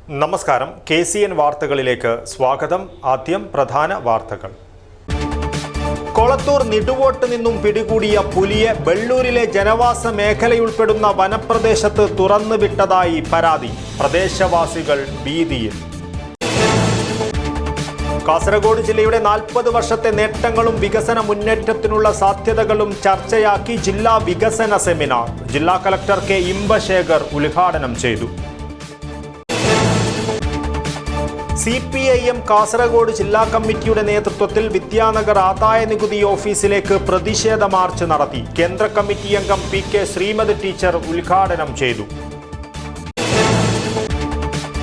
നമസ്കാരം, KCN വാർത്തകളിലേക്ക് സ്വാഗതം. ആദ്യം പ്രധാന വാർത്തകൾ. കൊളത്തൂർ നെടുവോട്ട് നിന്നും പിടികൂടിയ പുലിയെ ബെള്ളൂരിലെ ജനവാസ മേഖലയുൾപ്പെടുന്ന വനപ്രദേശത്ത് തുറന്നുവിട്ടതായി പരാതി. പ്രദേശവാസികൾ ഭീതിയിൽ. കാസർഗോഡ് ജില്ലയുടെ 40 വർഷത്തെ നേട്ടങ്ങളും വികസന മുന്നേറ്റത്തിനുള്ള സാധ്യതകളും ചർച്ചയാക്കി ജില്ലാ വികസന സെമിനാർ. ജില്ലാ കളക്ടർ കെ ഇമ്പശേഖർ ഉദ്ഘാടനം ചെയ്തു. CPIM കാസർഗോഡ് ജില്ലാ കമ്മിറ്റിയുടെ നേതൃത്വത്തിൽ വിദ്യാനഗർ ആദായ നികുതി ഓഫീസിലേക്ക് പ്രതിഷേധ മാർച്ച് നടത്തി. കേന്ദ്ര കമ്മിറ്റി അംഗം PK ശ്രീമതി ടീച്ചർ ഉദ്ഘാടനം ചെയ്തു.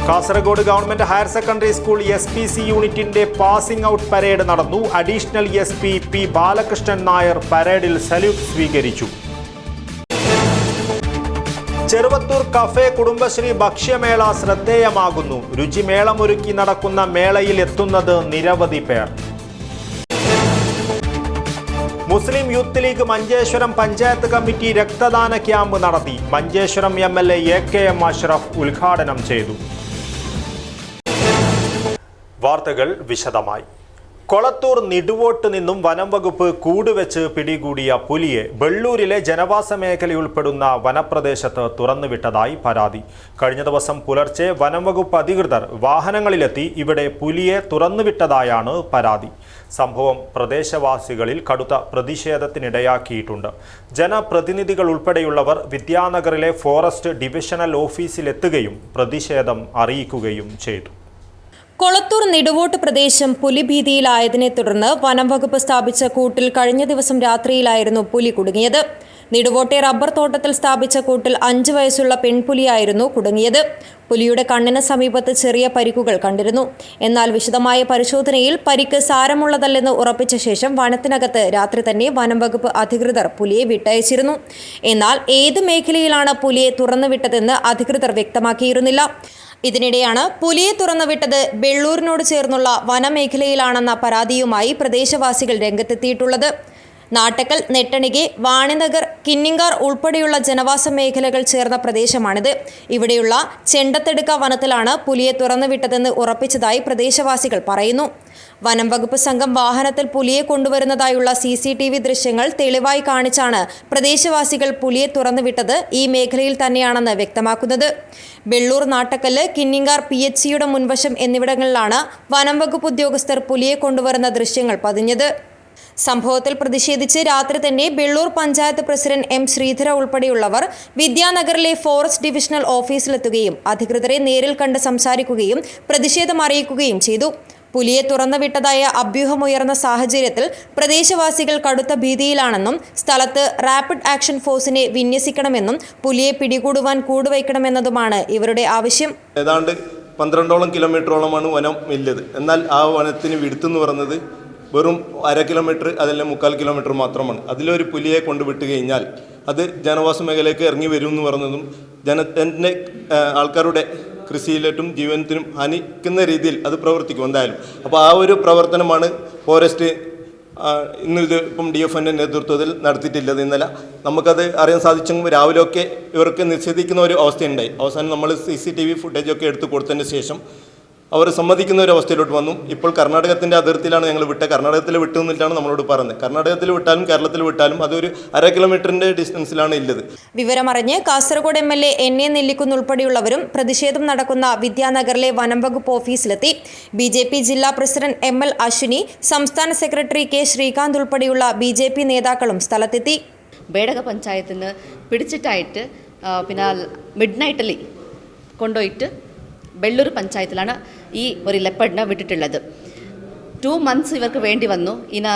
Kasaragod government higher secondary school SPC യൂണിറ്റിന്റെ പാസിംഗ് ഔട്ട് പരേഡ് നടന്നു. Additional SP P Balakrishnan Nair പരേഡിൽ സല്യൂട്ട് സ്വീകരിച്ചു. ചെറുവത്തൂർ കഫേ കുടുംബശ്രീ ഭക്ഷ്യമേള ശ്രദ്ധേയമാകുന്നു. രുചിമേളമൊരുക്കി നടക്കുന്ന മേളയിൽ എത്തുന്നത് നിരവധി പേർ. Muslim Youth League Manjeshwaram panchayat committee രക്തദാന ക്യാമ്പ് നടത്തി. മഞ്ചേശ്വരം MLA AKM അഷ്റഫ് ഉദ്ഘാടനം ചെയ്തു. വാർത്തകൾ വിശദമായി. കൊളത്തൂർ നെടുവോട്ട് നിന്നും വനം വകുപ്പ് കൂടുവെച്ച് പിടികൂടിയ പുലിയെ ബെള്ളൂരിലെ ജനവാസ മേഖലയുൾപ്പെടുന്ന വനപ്രദേശത്ത് തുറന്നുവിട്ടതായി പരാതി. കഴിഞ്ഞ ദിവസം പുലർച്ചെ വനം വകുപ്പ് അധികൃതർ വാഹനങ്ങളിലെത്തി ഇവിടെ പുലിയെ തുറന്നുവിട്ടതായാണ് പരാതി. സംഭവം പ്രദേശവാസികളിൽ കടുത്ത പ്രതിഷേധത്തിനിടയാക്കിയിട്ടുണ്ട്. ജനപ്രതിനിധികൾ ഉൾപ്പെടെയുള്ളവർ വിദ്യാനഗറിലെ ഫോറസ്റ്റ് ഡിവിഷണൽ ഓഫീസിലെത്തുകയും പ്രതിഷേധം അറിയിക്കുകയും ചെയ്തു. കൊളത്തൂർ നെടുവോട്ട് പ്രദേശം പുലിഭീതിയിലായതിനെ തുടർന്ന് വനം വകുപ്പ് സ്ഥാപിച്ച കൂട്ടിൽ കഴിഞ്ഞ ദിവസം രാത്രിയിലായിരുന്നു പുലി കുടുങ്ങിയത്. നെടുവോട്ടെ റബ്ബർ തോട്ടത്തിൽ സ്ഥാപിച്ച കൂട്ടിൽ 5 വയസ്സുള്ള പെൺപുലിയായിരുന്നു കുടുങ്ങിയത്. പുലിയുടെ കണ്ണിന് സമീപത്ത് ചെറിയ പരിക്കുകൾ കണ്ടിരുന്നു. എന്നാൽ വിശദമായ പരിശോധനയിൽ പരിക്ക് സാരമുള്ളതല്ലെന്ന് ഉറപ്പിച്ച ശേഷം വനത്തിനകത്ത് രാത്രി തന്നെ വനം വകുപ്പ് അധികൃതർ പുലിയെ വിട്ടയച്ചിരുന്നു. എന്നാൽ ഏത് മേഖലയിലാണ് പുലിയെ തുറന്നുവിട്ടതെന്ന് അധികൃതർ വ്യക്തമാക്കിയിരുന്നില്ല. ഇതിനിടെയാണ് പുലിയെ തുറന്നുവിട്ടത് ബെള്ളൂരിനോട് ചേർന്നുള്ള വനമേഖലയിലാണെന്ന പരാതിയുമായി പ്രദേശവാസികൾ രംഗത്തെത്തിയിട്ടുള്ളത്. നാട്ടക്കൽ, നെട്ടണികെ, വാണിനഗർ, കിന്നിങ്കാർ ഉൾപ്പെടെയുള്ള ജനവാസ മേഖലകൾ ചേർന്ന പ്രദേശമാണിത്. ഇവിടെയുള്ള ചെണ്ടത്തെടുക്ക വനത്തിലാണ് പുലിയെ തുറന്നുവിട്ടതെന്ന് ഉറപ്പിച്ചതായി പ്രദേശവാസികൾ പറയുന്നു. വനം വകുപ്പ് സംഘം വാഹനത്തിൽ പുലിയെ കൊണ്ടുവരുന്നതായുള്ള CCTV ദൃശ്യങ്ങൾ തെളിവായി കാണിച്ചാണ് പ്രദേശവാസികൾ പുലിയെ തുറന്നുവിട്ടത് ഈ മേഖലയിൽ തന്നെയാണെന്ന് വ്യക്തമാക്കുന്നത്. ബെള്ളൂർ, നാട്ടക്കല്ല്, കിന്നിങ്കാർ, PHCയുടെ മുൻവശം എന്നിവിടങ്ങളിലാണ് വനം വകുപ്പ് ഉദ്യോഗസ്ഥർ പുലിയെ കൊണ്ടുവരുന്ന ദൃശ്യങ്ങൾ പതിഞ്ഞത്. സംഭവത്തിൽ പ്രതിഷേധിച്ച് രാത്രി തന്നെ ബെള്ളൂർ പഞ്ചായത്ത് പ്രസിഡന്റ് M ശ്രീധര ഉൾപ്പെടെയുള്ളവർ വിദ്യാനഗറിലെ ഫോറസ്റ്റ് ഡിവിഷണൽ ഓഫീസിലെത്തുകയും അധികൃതരെ നേരിൽ കണ്ട് സംസാരിക്കുകയും പ്രതിഷേധം അറിയിക്കുകയും ചെയ്തു. പുലിയെ തുറന്നുവിട്ടതായ അഭ്യൂഹമുയർന്ന സാഹചര്യത്തിൽ പ്രദേശവാസികൾ കടുത്ത ഭീതിയിലാണെന്നും സ്ഥലത്ത് റാപ്പിഡ് ആക്ഷൻ ഫോഴ്സിനെ വിന്യസിക്കണമെന്നും പുലിയെ പിടികൂടുവാൻ കൂടുവയ്ക്കണമെന്നതുമാണ് ഇവരുടെ ആവശ്യം. ഏതാണ്ട് 12ഓളം കിലോമീറ്ററോളമാണ് വനം വലിയത്. എന്നാൽ ആ വനത്തിന് വിടുത്തെന്ന് പറയുന്നത് വെറും 1/2 കിലോമീറ്റർ, അതല്ല 3/4 കിലോമീറ്റർ മാത്രമാണ്. അതിലൊരു പുലിയെ കൊണ്ടുവിട്ട് കഴിഞ്ഞാൽ അത് ജനവാസ മേഖലയിലേക്ക് ഇറങ്ങി വരും എന്ന് പറയുന്നതും ജനത്തിൻ്റെ ആൾക്കാരുടെ കൃഷിയിലേറ്റും ജീവനത്തിനും ഹാനിക്കുന്ന രീതിയിൽ അത് പ്രവർത്തിക്കും എന്തായാലും. അപ്പോൾ ആ ഒരു പ്രവർത്തനമാണ് ഫോറസ്റ്റ് ഇപ്പം DFന്റെ നേതൃത്വത്തിൽ നടത്തിയിട്ടില്ലത്. ഇന്നലെ നമുക്കത് അറിയാൻ സാധിച്ചെങ്കിൽ രാവിലെയൊക്കെ ഇവർക്ക് നിഷേധിക്കുന്ന ഒരു അവസ്ഥയുണ്ടായി. അവസാനം നമ്മൾ CCTV ഫുട്ടേജൊക്കെ എടുത്ത് കൊടുത്തതിന് ശേഷം അവർ സമ്മതിക്കുന്ന ഒരു അവസ്ഥയിലോട്ട് വന്നു. ഇപ്പോൾ കർണാടകത്തിൻ്റെ അതിർത്തിയിലാണ് ഞങ്ങൾ വിട്ടത്. കർണാടകത്തിൽ വിട്ടു എന്നിട്ടാണ് നമ്മളോട് പറഞ്ഞത്. കർണാടകത്തിൽ വിട്ടാലും കേരളത്തിൽ വിട്ടാലും അതൊരു 1/2 കിലോമീറ്ററിൻ്റെ ഡിസ്റ്റൻസിലാണ് ഉള്ളത്. വിവരമറിഞ്ഞ് കാസർഗോഡ് MLA NA നെല്ലിക്കുന്ന് ഉൾപ്പെടെയുള്ളവരും പ്രതിഷേധം നടക്കുന്ന വിദ്യാനഗറിലെ വനം വകുപ്പ് ഓഫീസിലെത്തി. BJP ജില്ലാ പ്രസിഡന്റ് ML അശ്വിനി, സംസ്ഥാന സെക്രട്ടറി K ശ്രീകാന്ത് ഉൾപ്പെടെയുള്ള BJP നേതാക്കളും സ്ഥലത്തെത്തി. ബേഡക പഞ്ചായത്തിൽ നിന്ന് പിടിച്ചിട്ടായിട്ട് പിന്നെ മിഡ് നൈറ്റിൽ കൊണ്ടുപോയിട്ട് ബെള്ളൂർ പഞ്ചായത്തിലാണ് ഈ ഒരു ലെപ്പർഡിനെ വിട്ടിട്ടുള്ളത്. 2 months ഇവർക്ക് വേണ്ടി വന്നു ഇതിനെ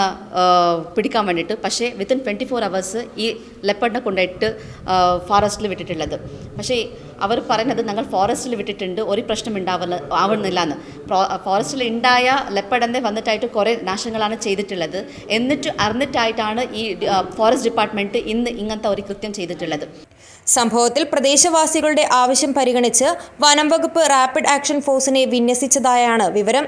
പിടിക്കാൻ വേണ്ടിയിട്ട്. പക്ഷേ വിത്തിൻ 24 hours ഈ ലെപ്പർഡിനെ കൊണ്ടുപോയിട്ട് ഫോറസ്റ്റിൽ വിട്ടിട്ടുള്ളത്. പക്ഷേ അവർ പറയുന്നത് ഞങ്ങൾ ഫോറസ്റ്റിൽ വിട്ടിട്ടുണ്ട്, ഒരു പ്രശ്നം ആവുന്നില്ല എന്ന്. ഫോറസ്റ്റിൽ ഉണ്ടായ ലെപ്പർഡിനെ വന്നിട്ടായിട്ട് കുറേ നാശങ്ങളാണ് ചെയ്തിട്ടുള്ളത്. എന്നിട്ട് അറിഞ്ഞിട്ടായിട്ടാണ് ഈ ഫോറസ്റ്റ് ഡിപ്പാർട്ട്മെൻറ്റ് ഇന്ന് ഇങ്ങനത്തെ ഒരു കൃത്യം ചെയ്തിട്ടുള്ളത്. സംഭവത്തിൽ പ്രദേശവാസികളുടെ ആവശ്യം പരിഗണിച്ച് വനം വകുപ്പ് റാപ്പിഡ് ആക്ഷൻ ഫോഴ്സിനെ വിന്യസിച്ചതായാണ് വിവരം.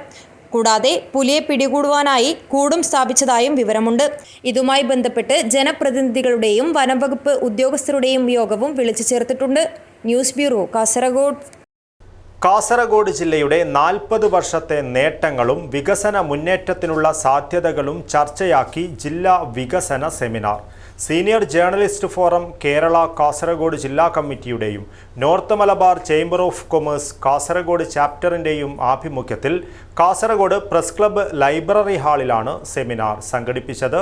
കൂടാതെ പുലിയെ പിടികൂടുവാനായി കൂടും സ്ഥാപിച്ചതായും വിവരമുണ്ട്. ഇതുമായി ബന്ധപ്പെട്ട് ജനപ്രതിനിധികളുടെയും വനംവകുപ്പ് ഉദ്യോഗസ്ഥരുടെയും യോഗവും വിളിച്ചു ചേർത്തിട്ടുണ്ട്. News bureau, Kasaragod. കാസർഗോഡ് ജില്ലയുടെ 40 വർഷത്തെ നേട്ടങ്ങളും വികസന മുന്നേറ്റത്തിനുള്ള സാധ്യതകളും ചർച്ചയാക്കി ജില്ലാ വികസന seminar. Senior Journalist Forum Kerala Kasaragod ജില്ലാ കമ്മിറ്റിയുടെയും North Malabar Chamber of Commerce Kasaragod ചാപ്റ്ററിൻ്റെയും ആഭിമുഖ്യത്തിൽ കാസർഗോഡ് പ്രസ് ക്ലബ്ബ് ലൈബ്രറി ഹാളിലാണ് സെമിനാർ സംഘടിപ്പിച്ചത്.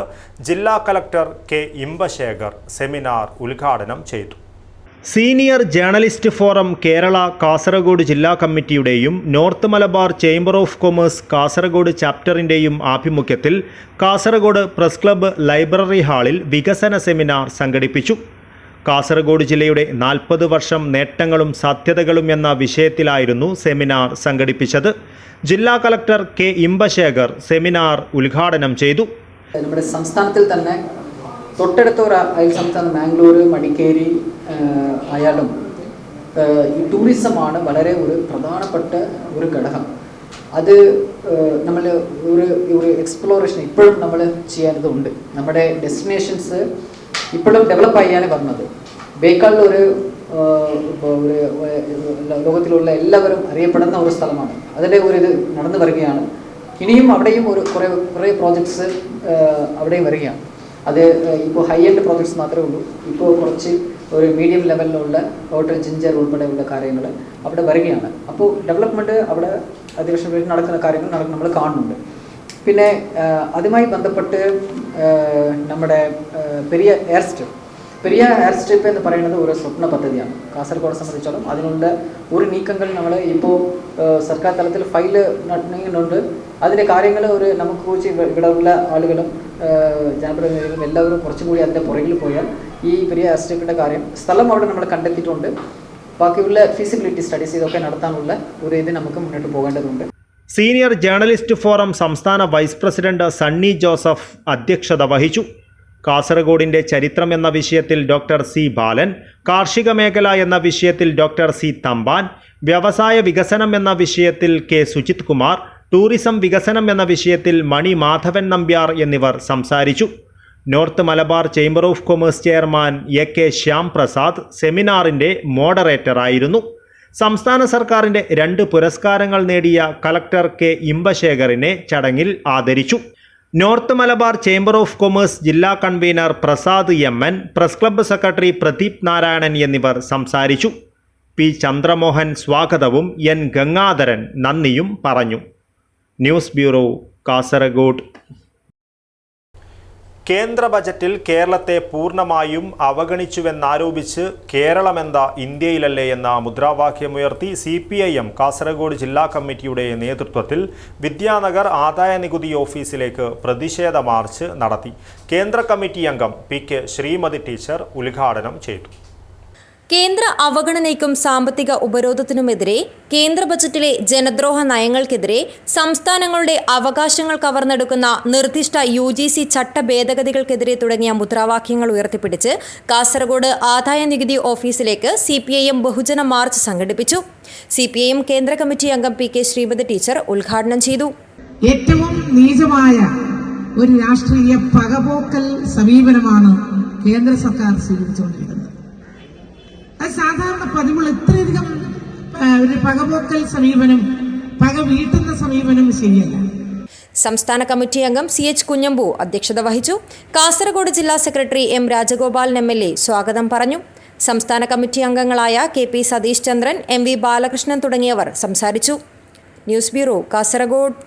ജില്ലാ കളക്ടർ കെ ഇമ്പശേഖർ സെമിനാർ ഉദ്ഘാടനം ചെയ്തു. Senior Journalist Forum Kerala Kasaragod ജില്ലാ കമ്മിറ്റിയുടെയും North Malabar Chamber of Commerce Kasaragod ചാപ്റ്ററിൻ്റെയും ആഭിമുഖ്യത്തിൽ കാസർഗോഡ് പ്രസ് ക്ലബ്ബ് ലൈബ്രറി ഹാളിൽ വികസന സെമിനാർ സംഘടിപ്പിച്ചു. കാസർഗോഡ് ജില്ലയുടെ 40 വർഷം നേട്ടങ്ങളും സാധ്യതകളും എന്ന വിഷയത്തിലായിരുന്നു സെമിനാർ സംഘടിപ്പിച്ചത്. ജില്ലാ കളക്ടർ കെ ഇമ്പശേഖർ സെമിനാർ ഉദ്ഘാടനം ചെയ്തു. നമ്മുടെ സംസ്ഥാനത്തിൽ തന്നെ തൊട്ടടുത്ത ഒരു അയൽ സംസ്ഥാനം മാംഗ്ലൂർ, മടിക്കേരി ആയാലും ഈ ടൂറിസമാണ് വളരെ ഒരു പ്രധാനപ്പെട്ട ഒരു ഘടകം. അത് നമ്മൾ ഒരു എക്സ്പ്ലോറേഷൻ ഇപ്പോഴും നമ്മൾ ചെയ്യേണ്ടതുണ്ട്. നമ്മുടെ ഡെസ്റ്റിനേഷൻസ് ഇപ്പോഴും ഡെവലപ്പ് ചെയ്യാനാണ് പറഞ്ഞത്. ബേക്കാളിൽ ഒരു ലോകത്തിലുള്ള എല്ലാവരും അറിയപ്പെടുന്ന ഒരു സ്ഥലമാണ്. അതിൻ്റെ ഒരു ഇത് നടന്നു വരികയാണ്. ഇനിയും അവിടെയും കുറേ പ്രോജക്ട്സ് അവിടെയും വരികയാണ്. അത് ഇപ്പോൾ ഹൈ എൻഡ് പ്രോജക്ട്സ് മാത്രമേ ഉള്ളൂ. ഇപ്പോൾ കുറച്ച് ഒരു മീഡിയം ലെവലിലുള്ള ഹോട്ടൽ ജിഞ്ചർ ഉൾപ്പെടെയുള്ള കാര്യങ്ങൾ അവിടെ വരികയാണ്. അപ്പോൾ ഡെവലപ്മെൻറ്റ് അവിടെ അത്യാവശ്യം നടക്കുന്ന കാര്യങ്ങൾ നമ്മൾ കാണുന്നുണ്ട്. പിന്നെ അതുമായി ബന്ധപ്പെട്ട് നമ്മുടെ പെരിയ എയർ സ്ട്രിപ്പ് എന്ന് പറയുന്നത് ഒരു സ്വപ്ന പദ്ധതിയാണ് കാസർഗോഡ് സംബന്ധിച്ചോളം. അതിനുള്ള ഒരു നീക്കങ്ങൾ നമ്മൾ ഇപ്പോൾ സർക്കാർ തലത്തിൽ ഫയൽ നടത്തുന്നുണ്ട്. അതിൻ്റെ കാര്യങ്ങൾ നമുക്ക് കുറിച്ച് ഇവിടെ ഉള്ള ആളുകളും ജനപ്രതിനിധികളും എല്ലാവരും കുറച്ചും കൂടി അതിൻ്റെ പുറകിൽ പോയാൽ ഈ പെരിയ എയർ സ്ട്രിപ്പിൻ്റെ കാര്യം സ്ഥലം അവിടെ നമ്മൾ കണ്ടെത്തിയിട്ടുണ്ട്. ബാക്കിയുള്ള ഫീസിബിലിറ്റി സ്റ്റഡീസ് ഇതൊക്കെ നടത്താനുള്ള ഒരു ഇത് നമുക്ക് മുന്നോട്ട് പോകേണ്ടതുണ്ട്. സീനിയർ ജേർണലിസ്റ്റ് ഫോറം സംസ്ഥാന വൈസ് പ്രസിഡന്റ് സണ്ണി ജോസഫ് അധ്യക്ഷത വഹിച്ചു. കാസർഗോഡിൻ്റെ ചരിത്രം എന്ന വിഷയത്തിൽ ഡോക്ടർ സി ബാലൻ, കാർഷിക മേഖല എന്ന വിഷയത്തിൽ ഡോക്ടർ സി തമ്പാൻ, വ്യവസായ വികസനം എന്ന വിഷയത്തിൽ കെ സുജിത് കുമാർ, ടൂറിസം വികസനം എന്ന വിഷയത്തിൽ മണി മാധവൻ നമ്പ്യാർ എന്നിവർ സംസാരിച്ചു. North Malabar Chamber of Commerce chairman A K Shyam Prasad സെമിനാറിൻ്റെ മോഡറേറ്ററായിരുന്നു. സംസ്ഥാന സർക്കാരിൻ്റെ 2 പുരസ്കാരങ്ങൾ നേടിയ കളക്ടർ കെ ഇമ്പശേഖറിനെ ചടങ്ങിൽ ആദരിച്ചു. North Malabar Chamber of Commerce ജില്ലാ convener Prasad M N., press club secretary Pradeep Narayanan എന്നിവർ സംസാരിച്ചു. പി ചന്ദ്രമോഹൻ സ്വാഗതവും എൻ ഗംഗാധരൻ നന്ദിയും പറഞ്ഞു. News bureau, Kasaragod. കേന്ദ്ര ബജറ്റിൽ കേരളത്തെ പൂർണ്ണമായും അവഗണിച്ചുവെന്നാരോപിച്ച് കേരളമെന്താ ഇന്ത്യയിലല്ലേ എന്ന മുദ്രാവാക്യമുയർത്തി CPIM കാസർഗോഡ് ജില്ലാ കമ്മിറ്റിയുടെ നേതൃത്വത്തിൽ വിദ്യാനഗർ ആദായനികുതി ഓഫീസിലേക്ക് പ്രതിഷേധ മാർച്ച് നടത്തി. കേന്ദ്ര കമ്മിറ്റി അംഗം PK ശ്രീമതി ടീച്ചർ ഉദ്ഘാടനം ചെയ്തു. കേന്ദ്ര അവഗണനയ്ക്കും സാമ്പത്തിക ഉപരോധത്തിനുമെതിരെ, കേന്ദ്ര ബജറ്റിലെ ജനദ്രോഹ നയങ്ങൾക്കെതിരെ, സംസ്ഥാനങ്ങളുടെ അവകാശങ്ങൾ കവർന്നെടുക്കുന്ന നിർദ്ദിഷ്ട UGC ചട്ട ഭേദഗതികൾക്കെതിരെ തുടങ്ങിയ മുദ്രാവാക്യങ്ങൾ ഉയർത്തിപ്പിടിച്ച് കാസർഗോഡ് ആദായ നികുതി ഓഫീസിലേക്ക് CPIM ബഹുജന മാർച്ച് സംഘടിപ്പിച്ചു. CPIM കേന്ദ്ര കമ്മിറ്റി അംഗം PK ശ്രീമതി ടീച്ചർ ഉദ്ഘാടനം ചെയ്തു. ഏറ്റവും നീചമായ ഒരു രാഷ്ട്രീയ പകപോക്കൽ സമീപനമാണ് കേന്ദ്ര സർക്കാർ സ്വീകരിച്ചുകൊണ്ടിരിക്കുന്നത്. അത് സാധാരണ പതിവുള്ള ഇത്രയധികം ഒരു പകപോക്കൽ സമീപനം, പക വീട്ടുന്ന സമീപനം ശരിയല്ല. സംസ്ഥാന കമ്മിറ്റി അംഗം CH കുഞ്ഞമ്പു അധ്യക്ഷത വഹിച്ചു. കാസർഗോഡ് ജില്ലാ സെക്രട്ടറി M രാജഗോപാലൻ MLA സ്വാഗതം പറഞ്ഞു. സംസ്ഥാന കമ്മിറ്റി അംഗങ്ങളായ KP സതീഷ് ചന്ദ്രൻ, MV ബാലകൃഷ്ണൻ തുടങ്ങിയവർ സംസാരിച്ചു. News bureau, Kasaragod.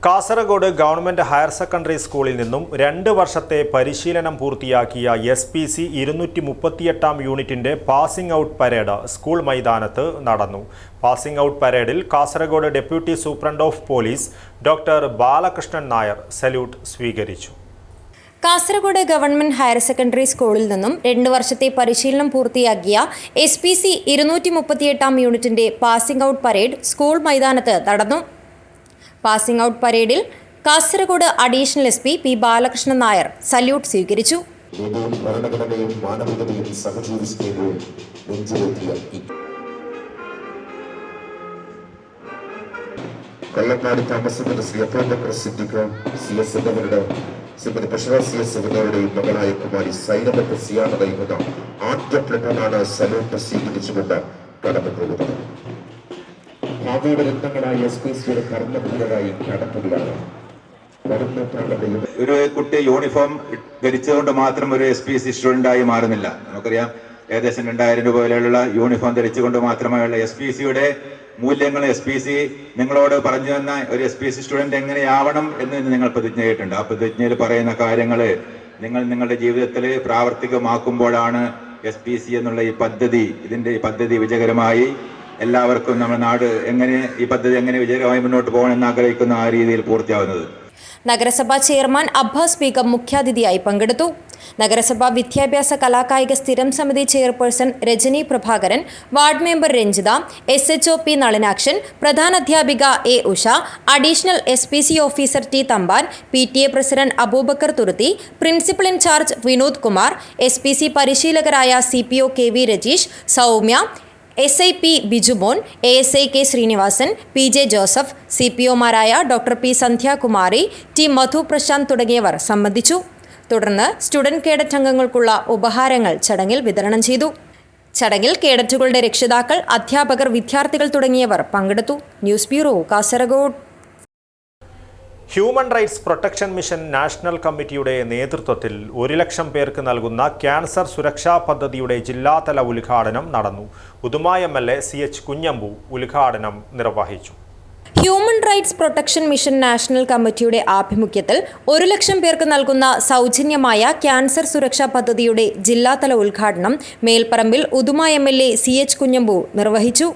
Kasaragod government higher secondary സ്കൂളിൽ നിന്നും 2 വർഷത്തെ പരിശീലനം പൂർത്തിയാക്കിയ SPC 238 യൂണിറ്റിൻ്റെ പാസിംഗ് ഔട്ട് പരേഡ് സ്കൂൾ മൈതാനത്ത് നടന്നു. പാസിംഗ് ഔട്ട് പരേഡിൽ Kasaragod deputy superintendent of police doctor Balakrishnan Nair salute സ്വീകരിച്ചു. കാസർഗോഡ് ഗവൺമെന്റ് ഹയർ സെക്കൻഡറി സ്കൂളിൽ നിന്നും 2 വർഷത്തെ പരിശീലനം പൂർത്തിയാക്കിയ SPC 238 യൂണിറ്റിന്റെ പാസിംഗ് ഔട്ട് പരേഡ് സ്കൂൾ മൈതാനത്ത് നടന്നു. പാസിംഗ് ഔട്ട് പരേഡിൽ Kasaragod additional SP P Balakrishnan Nair salute സ്വീകരിച്ചു. കള്ളക്കാട് താമസപ്പെട്ട ശ്രീ അപ്പോബക്കർ സിദ്ദിഖ് CS എന്നിവരുടെ ശ്രീമതി പ്രഷറ CS എന്നിവരുടെയും മകളായ കുമാരി സൈനബത്ത് സിയാന നൽകുന്ന ആദ്യ പ്ലട്ടനാണ് സല്യൂട്ട് സ്വീകരിച്ചുകൊണ്ട് കടന്നു പോകുന്നത്. ഭാവിയുടെ രത്നങ്ങളായ SPCയുടെ കർമ്മധീരരായി നടത്തുകയാണ്. ഒരു കുട്ടി യൂണിഫോം ധരിച്ചുകൊണ്ട് മാത്രം ഒരു SPC സ്റ്റുഡൻ്റായി മാറുന്നില്ല. നമുക്കറിയാം, ഏകദേശം 2000 രൂപ വിലയുള്ള യൂണിഫോം ധരിച്ചുകൊണ്ട് മാത്രമായുള്ള SPCയുടെ മൂല്യങ്ങൾ SPC നിങ്ങളോട് പറഞ്ഞു തന്ന ഒരു SPC സ്റ്റുഡൻറ് എങ്ങനെയാവണം എന്ന് നിങ്ങൾ പ്രതിജ്ഞ ചെയ്തിട്ടുണ്ട്. ആ പ്രതിജ്ഞയിൽ പറയുന്ന കാര്യങ്ങൾ നിങ്ങൾ നിങ്ങളുടെ ജീവിതത്തിൽ പ്രാവർത്തികമാക്കുമ്പോഴാണ് SPC എന്നുള്ള ഈ പദ്ധതി വിജയകരമായി എല്ലാവർക്കും നമ്മുടെ നാട് ഈ പദ്ധതി എങ്ങനെ വിജയകരമായി മുന്നോട്ട് പോകണമെന്ന് ആഗ്രഹിക്കുന്ന ആ രീതിയിൽ പൂർത്തിയാവുന്നത്. നഗരസഭാ ചെയർമാൻ അബ്ബാസ് ബീഗം മുഖ്യാതിഥിയായി പങ്കെടുത്തു. നഗരസഭാ വിദ്യാഭ്യാസ കലാകായിക സ്ഥിരം സമിതി chairperson Rajani Prabhakaran, ward member Ranjitha, SHO P Nalinakshan, പ്രധാനാധ്യാപിക A Usha, additional SPC officer T Thampan, PTA president Aboobacker Thuruthi, principal in charge Vinod Kumar, SPC പരിശീലകരായ CPO KV Rajeesh, Soumya, SIP Bijumon, ASI K Sreenivasan, PJ Joseph, CPOമാരായ doctor P Sandhyakumari, T Madhu Prashanth തുടങ്ങിയവർ സംബന്ധിച്ചു. തുടർന്ന് സ്റ്റുഡന്റ് കേഡറ്റ് അംഗങ്ങൾക്കുള്ള ഉപഹാരങ്ങൾ ചടങ്ങിൽ വിതരണം ചെയ്തു. ചടങ്ങിൽ കേഡറ്റുകളുടെ രക്ഷിതാക്കൾ, അധ്യാപകർ, വിദ്യാർത്ഥികൾ തുടങ്ങിയവർ പങ്കെടുത്തു. News bureau, Kasaragod. Human rights protection mission national കമ്മിറ്റിയുടെ നേതൃത്വത്തിൽ 1 ലക്ഷം പേർക്ക് നൽകുന്ന ക്യാൻസർ സുരക്ഷാ പദ്ധതിയുടെ ജില്ലാതല ഉദ്ഘാടനം നടന്നു. ഉദുമ MLA CH കുഞ്ഞമ്പു ഉദ്ഘാടനം നിർവഹിച്ചു. Human rights protection mission national കമ്മിറ്റിയുടെ ആഭിമുഖ്യത്തിൽ 1 ലക്ഷം പേർക്ക് നൽകുന്ന സൗജന്യമായ ക്യാൻസർ സുരക്ഷാ പദ്ധതിയുടെ ജില്ലാതല ഉദ്ഘാടനം മേൽപ്പറമ്പിൽ ഉദുമ MLA CH കുഞ്ഞമ്പു നിർവഹിച്ചു.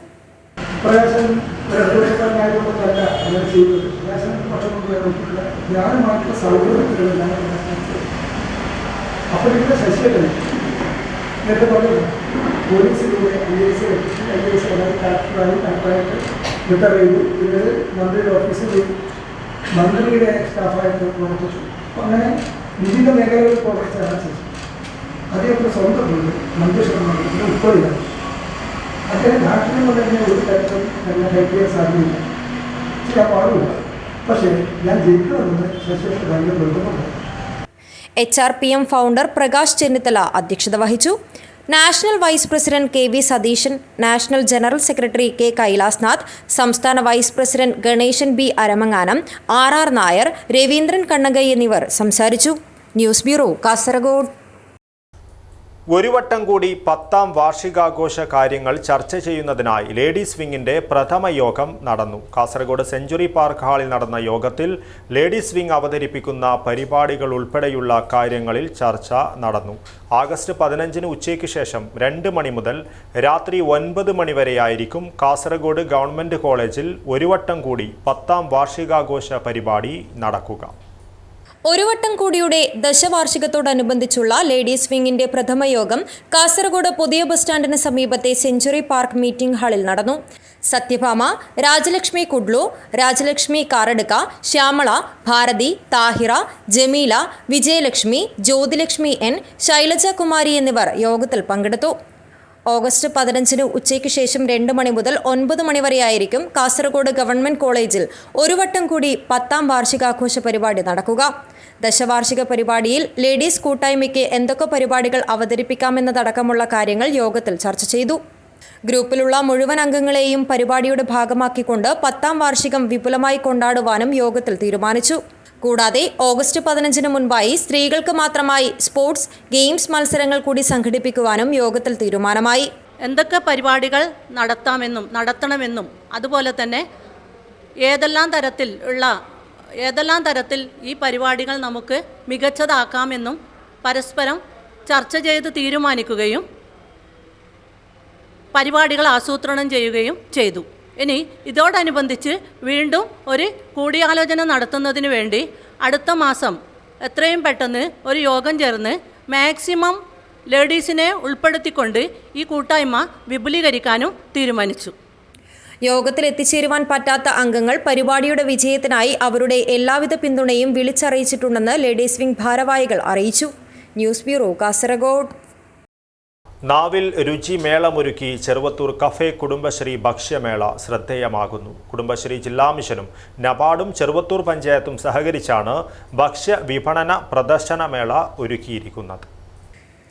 റിട്ടയർ ചെയ്തു. ഇത് മന്ത്രിയുടെ ഓഫീസിൽ മന്ത്രിയുടെ സ്റ്റാഫായിട്ട് പ്രവർത്തിച്ചു. അപ്പോൾ അങ്ങനെ വിവിധ മേഖലകളിൽ പ്രവർത്തിച്ചാണ് ശേഷം അദ്ദേഹത്തിന് സ്വന്തം വീട് മന്ത്രിസഭ ഉൾക്കൊള്ളില്ല. അദ്ദേഹം നാട്ടിലുള്ള തന്നെ ഒരു തരത്തിലും എന്നെ ഹെൽപ്പ് ചെയ്യാൻ സാധ്യതയില്ല, ചെയ്യാൻ പാടില്ല. പക്ഷേ ഞാൻ ജയിക്കണമെന്ന് ശശിയുടെ ഭയങ്കര ബന്ധമുണ്ട്. HRPM ഫൗണ്ടർ പ്രകാശ് ചെന്നിത്തല അധ്യക്ഷത വഹിച്ചു. National vice president KV Satheesan, national general secretary K Kailasnath, സംസ്ഥാന vice president Ganeshan B Aramanganam, RR Nair, Raveendran Kannakai എന്നിവർ സംസാരിച്ചു. News bureau, Kasaragod. ഒരു വട്ടം കൂടി 10ാം വാർഷികാഘോഷ കാര്യങ്ങൾ ചർച്ച ചെയ്യുന്നതിനായി ലേഡീസ് വിങ്ങിന്റെ പ്രഥമ യോഗം നടന്നു. കാസർഗോഡ് സെഞ്ചുറി പാർക്ക് ഹാളിൽ നടന്ന യോഗത്തിൽ ലേഡീസ് വിങ് അവതരിപ്പിക്കുന്ന പരിപാടികൾ ഉൾപ്പെടെയുള്ള കാര്യങ്ങളിൽ ചർച്ച നടന്നു. ആഗസ്റ്റ് 15 ഉച്ചയ്ക്ക് ശേഷം 2 മണി മുതൽ രാത്രി 9 മണി വരെയായിരിക്കും കാസർഗോഡ് ഗവൺമെന്റ് കോളേജിൽ ഒരു വട്ടം കൂടി 10ാം വാർഷികാഘോഷ പരിപാടി നടക്കുക. ഒരു വട്ടം കൂടിയുടെ ദശവാർഷികത്തോടനുബന്ധിച്ചുള്ള ലേഡീസ് വിങ്ങിന്റെ പ്രഥമ യോഗം കാസർഗോഡ് പുതിയ ബസ് സ്റ്റാൻഡിന് സമീപത്തെ സെഞ്ചുറി പാർക്ക് മീറ്റിംഗ് ഹാളിൽ നടന്നു. സത്യഭാമ, രാജലക്ഷ്മി കുഡ്ലു, രാജലക്ഷ്മി കാറടുക്ക, ശ്യാമള, ഭാരതി, താഹിറ, ജമീല, വിജയലക്ഷ്മി, ജ്യോതിലക്ഷ്മി N, ശൈലജ കുമാരി എന്നിവർ യോഗത്തിൽ പങ്കെടുത്തു. ഓഗസ്റ്റ് 15 ഉച്ചയ്ക്ക് ശേഷം 2 മണി മുതൽ 9 മണി വരെയായിരിക്കും കാസർഗോഡ് ഗവൺമെന്റ് കോളേജിൽ ഒരു വട്ടം കൂടി 10ാം വാർഷികാഘോഷ പരിപാടി നടക്കുക. ദശവാർഷിക പരിപാടിയിൽ ലേഡീസ് കൂട്ടായ്മയ്ക്ക് എന്തൊക്കെ പരിപാടികൾ അവതരിപ്പിക്കാമെന്നതടക്കമുള്ള കാര്യങ്ങൾ യോഗത്തിൽ ചർച്ച ചെയ്തു. ഗ്രൂപ്പിലുള്ള മുഴുവൻ അംഗങ്ങളെയും പരിപാടിയുടെ ഭാഗമാക്കിക്കൊണ്ട് 10ാം വാർഷികം വിപുലമായി കൊണ്ടാടുവാനും യോഗത്തിൽ തീരുമാനിച്ചു. കൂടാതെ ഓഗസ്റ്റ് 15 മുൻപായി സ്ത്രീകൾക്ക് മാത്രമായി സ്പോർട്സ് ഗെയിംസ് മത്സരങ്ങൾ കൂടി സംഘടിപ്പിക്കുവാനും യോഗത്തിൽ തീരുമാനമായി. എന്തൊക്കെ പരിപാടികൾ നടത്തണമെന്നും അതുപോലെ തന്നെ ഏതെല്ലാം തരത്തിൽ ഈ പരിപാടികൾ നമുക്ക് മികച്ചതാക്കാമെന്നും പരസ്പരം ചർച്ച ചെയ്ത് തീരുമാനിക്കുകയും പരിപാടികൾ ആസൂത്രണം ചെയ്യുകയും ചെയ്തു. ഇനി ഇതോടനുബന്ധിച്ച് വീണ്ടും ഒരു കൂടിയാലോചന നടത്തുന്നതിന് വേണ്ടി അടുത്ത മാസം എത്രയും പെട്ടെന്ന് ഒരു യോഗം ചേർന്ന് മാക്സിമം ലേഡീസിനെ ഉൾപ്പെടുത്തിക്കൊണ്ട് ഈ കൂട്ടായ്മ വിപുലീകരിക്കാനും തീരുമാനിച്ചു. യോഗത്തിൽ എത്തിച്ചേരുവാൻ പറ്റാത്ത അംഗങ്ങൾ പരിപാടിയുടെ വിജയത്തിനായി അവരുടെ എല്ലാവിധ പിന്തുണയും വിളിച്ചറിയിച്ചിട്ടുണ്ടെന്ന് ലേഡീസ് വിംഗ് ഭാരവാഹികൾ അറിയിച്ചു. News bureau, Kasaragod. നാവിൽ രുചി മേളമൊരുക്കി ചെറുവത്തൂർ കഫേ കുടുംബശ്രീ ഭക്ഷ്യമേള ശ്രദ്ധേയമാകുന്നു. കുടുംബശ്രീ ജില്ലാ മിഷനും നബാർഡും ചെറുവത്തൂർ പഞ്ചായത്തും സഹകരിച്ചാണ് ഭക്ഷ്യ വിപണന പ്രദർശനമേള ഒരുക്കിയിരിക്കുന്നത്.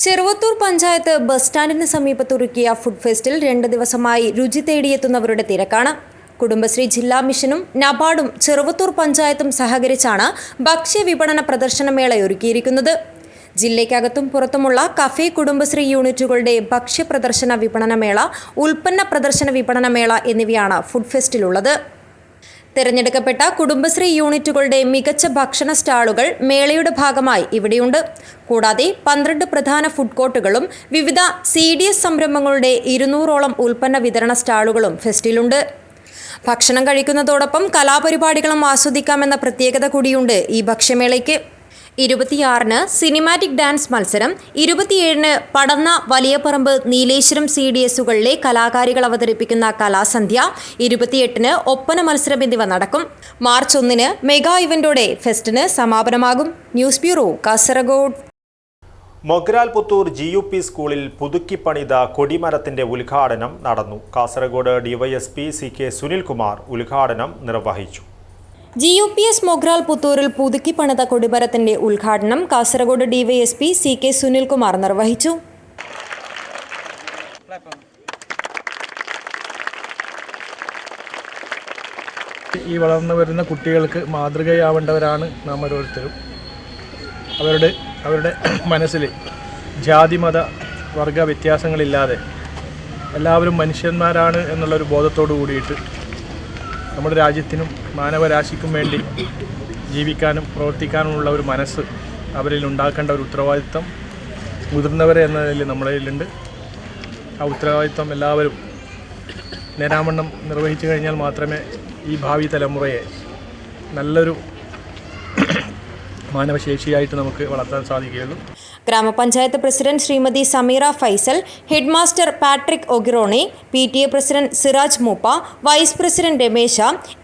ചെറുവത്തൂർ പഞ്ചായത്ത് ബസ് സ്റ്റാൻഡിന് സമീപത്തൊരുക്കിയ ഫുഡ് ഫെസ്റ്റിൽ 2 ദിവസമായി രുചി തേടിയെത്തുന്നവരുടെ തിരക്കാണ്. കുടുംബശ്രീ ജില്ലാ മിഷനും നബാർഡും ചെറുവത്തൂർ പഞ്ചായത്തും സഹകരിച്ചാണ് ഭക്ഷ്യ വിപണന പ്രദർശനമേള ഒരുക്കിയിരിക്കുന്നത്. ജില്ലയ്ക്കകത്തും പുറത്തുമുള്ള കഫേ കുടുംബശ്രീ യൂണിറ്റുകളുടെ ഭക്ഷ്യ പ്രദർശന വിപണനമേള, ഉൽപ്പന്ന പ്രദർശന വിപണനമേള എന്നിവയാണ് ഫുഡ് ഫെസ്റ്റിലുള്ളത്. തിരഞ്ഞെടുക്കപ്പെട്ട കുടുംബശ്രീ യൂണിറ്റുകളുടെ മികച്ച ഭക്ഷണ സ്റ്റാളുകൾ മേളയുടെ ഭാഗമായി ഇവിടെയുണ്ട്. കൂടാതെ 12 പ്രധാന ഫുഡ് കോർട്ടുകളും വിവിധ CDS സംരംഭങ്ങളുടെ 200ഓളം ഉൽപ്പന്ന വിതരണ സ്റ്റാളുകളും ഫെസ്റ്റിലുണ്ട്. ഭക്ഷണം കഴിക്കുന്നതോടൊപ്പം കലാപരിപാടികളും ആസ്വദിക്കാമെന്ന പ്രത്യേകത കൂടിയുണ്ട് ഈ ഭക്ഷ്യമേളയ്ക്ക്. 26-ന് സിനിമാറ്റിക് ഡാൻസ് മത്സരം, 27-ന് പടന്ന വലിയപറമ്പ് നീലേശ്വരം CDSകളിലെ കലാകാരികൾ അവതരിപ്പിക്കുന്ന കലാസന്ധ്യ, 28-ന് ഒപ്പന മത്സരം എന്നിവ നടക്കും. മാർച്ച് 1-ന് മെഗാ ഇവന്റോടെ ഫെസ്റ്റിന് സമാപനമാകും. News bureau, Kasaragod. Mogral Puthur GUP സ്കൂളിൽ പുതുക്കിപ്പണിത കൊടിമരത്തിന്റെ ഉദ്ഘാടനം നടന്നു. കാസർഗോഡ് DYSP CK സുനിൽകുമാർ ഉദ്ഘാടനം നിർവഹിച്ചു. GUPS മൊഗ്രാൽ പുത്തൂരിൽ പുതുക്കിപ്പണിത കൊടിമരത്തിന്റെ ഉദ്ഘാടനം കാസർഗോഡ് DYSP CK സുനിൽകുമാർ നിർവഹിച്ചു. ഈ വളർന്നു വരുന്ന കുട്ടികൾക്ക് മാതൃകയാവേണ്ടവരാണ് നാം ഓരോരുത്തരും. അവരുടെ മനസ്സിൽ ജാതി മത വർഗ വ്യത്യാസങ്ങളില്ലാതെ എല്ലാവരും മനുഷ്യന്മാരാണ് എന്നുള്ളൊരു ബോധത്തോടു കൂടിയിട്ട് നമ്മുടെ രാജ്യത്തിനും മാനവരാശിക്കും വേണ്ടി ജീവിക്കാനും പ്രവർത്തിക്കാനുമുള്ള ഒരു മനസ്സ് അവരിൽ ഉണ്ടാക്കേണ്ട ഒരു ഉത്തരവാദിത്വം മുതിർന്നവരെ എന്നതിൽ നമ്മളിലുണ്ട്. ആ ഉത്തരവാദിത്വം എല്ലാവരും നേരാവണ്ണം നിർവഹിച്ചു കഴിഞ്ഞാൽ മാത്രമേ ഈ ഭാവി തലമുറയെ നല്ലൊരു മാനവശേഷിയായിട്ട് നമുക്ക് വളർത്താൻ സാധിക്കുകയുള്ളൂ. ഗ്രാമപഞ്ചായത്ത് president Shrimati Sameera Faisal, head master Patrick ഒഗിറോണി, PTA president Siraj Mooppa, vice president Ramesha,